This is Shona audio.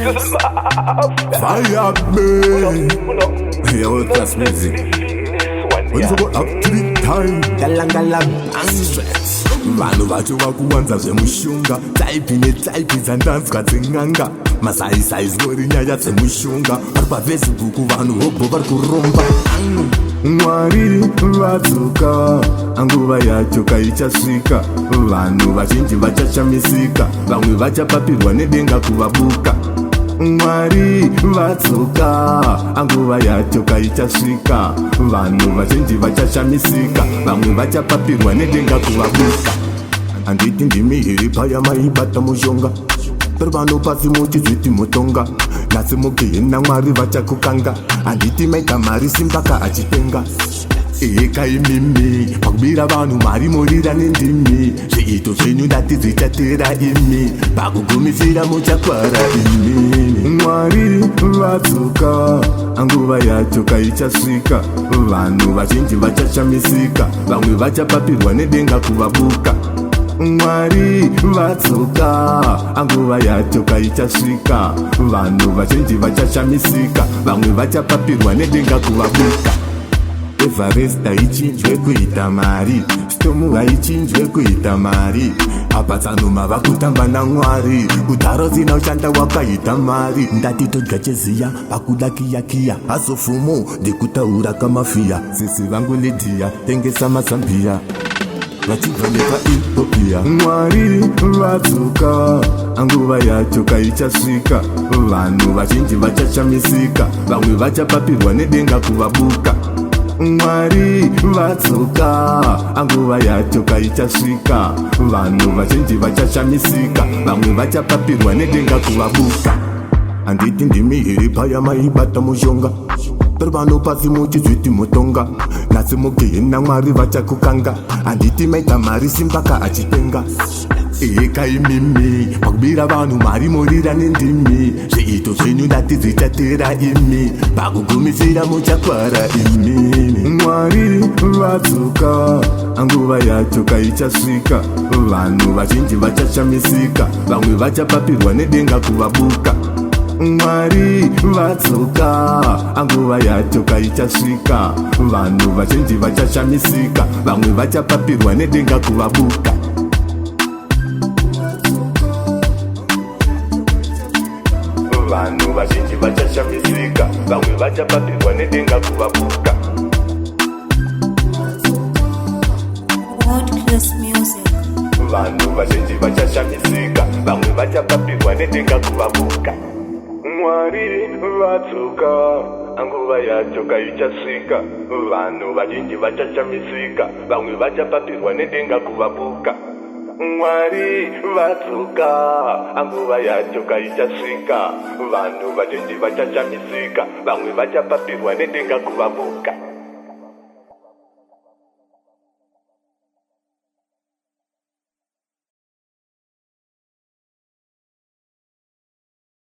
Fire me. Yo, class music. When you go up to the time, galang, stress. Vanhu vacho vakuwanza zvemushonga taipi netaipi dzandanzwa dzeng'anga masaisai zinori nyaya dzemushonga vari pafacebook vanhu vobho vari kuromba Mwari vadzoka anguva yacho kaichasvika vanhu vazhinji vachashamisika vamwe vachapapirwa nedenga kuvabuka Mwari vadzoka anguva yacho kaichasvika vanhu vazhinji vachashamisika vamwe vachapapirwa nedenga kuvabuka handiti ndimi iri paya maibata mushonga pari vano pasi muchizviti mutonga nhasi mugehena Mwari vachakukanga handiti maita mari simbaka achitenga ekaimimi pakubira vanhu mari morira nendimi zviito zvenyu ndati zvichatera imi pakugumisira muchakwara imi Mwari vadzoka anguva yacho kaichasvika vanhu vazhinji vachashamisika vamwe vachapapirwa nedenga kuvabuka Mwari vadzoka anguva yacho kaichasvika vanhu vazhinji vachashamisika vamwe vachapapirwa nedenga kuvabuka Everest haichinjwe kuita mari Storm haichinjwe kuita mari apa tsanuma vakutamba naMwari kudharo dzina ushanda wakaita mari ndati todya cheziya pakuda kiyakiya hazofumo ndekutaura kamafiya sisi vangu Lydia tengesa mazambia vachibva nepaEthiopia Mwari vadzoka anguva yacho kaichasvika vanhu vazhinji vachashamisika vamwe vachapapirwa nedenga kuvabuka Mwari vadzoka anguva yacho kaichasvika vanhu vazhinji vachashamisika vamwe vachapapirwa nedenga kuvabuka handiti ndimi iri paya maibata mushonga pari vano pasi muchizviti mutonga nhasi mugehena Mwari vachakukanga handiti maita mari simbaka achitenga ekaimimi pakubira vanhu mari morira nendimi zviito zvenyu ndati zvichatera imi pakugumisira muchakwara imi Mwari vadzoka anguva yacho kaichasvika vanhu vazhinji vachashamisika vamwe vachapapirwa nedenga kuvabuka Mwari vadzoka anguva yacho kaichasvika vanhu vazhinji vachashamisika vamwe vachapapirwa nedenga kuvabuka vanhu vazhinji vachashamisika vamwe vachapapirwa nedenga kuvabuka World class music. vanhu vazhinji vachashamisika vamwe vachapapirwa nedenga kuvabuka Mwari vadzoka anguva yacho kaichasvika vanhu vazhinji vachashamisika vamwe vachapapirwa nedenga kuvabuka Mwari vadzoka anguva yacho kaichasvika vanhu vazhinji vachashamisika vamwe vachapapirwa nedenga kuvabuka